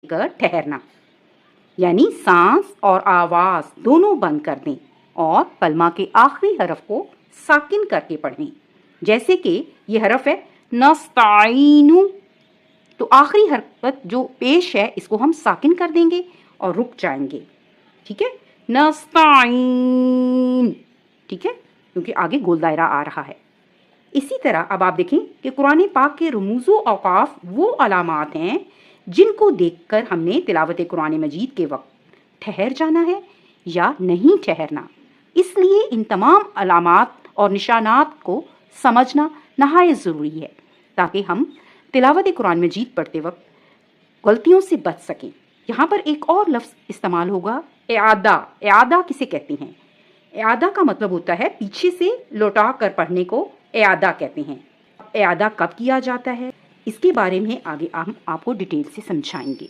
कर ठहरना, यानी सांस और आवाज दोनों बंद कर दें और कलमा के आखिरी हरफ को साकिन करके पढ़ें। जैसे कि ये हरफ है नस्ताइनु, तो आखिरी हरकत जो पेश है इसको हम साकिन कर देंगे और रुक जाएंगे। ठीक है, नस्ताइन। ठीक है, क्योंकि आगे गोल दायरा आ रहा है। इसी तरह अब आप देखें कि कुरान पाक के रमूज़ व औक़ाफ़ वो अलामात हैं जिनको देखकर हमने तिलावत कुरान मजीद के वक्त ठहर जाना है या नहीं ठहरना। इसलिए इन तमाम अलामात और निशानात को समझना नहायत ज़रूरी है ताकि हम तिलावत कुरान मजीद पढ़ते वक्त गलतियों से बच सकें। यहाँ पर एक और लफ्ज़ इस्तेमाल होगा, इआदा। इआदा किसे कहते हैं? इआदा का मतलब होता है पीछे से लौटा कर पढ़ने को इआदा कहते हैं। इआदा कब किया जाता है इसके बारे में आगे हम आपको डिटेल से समझाएंगे।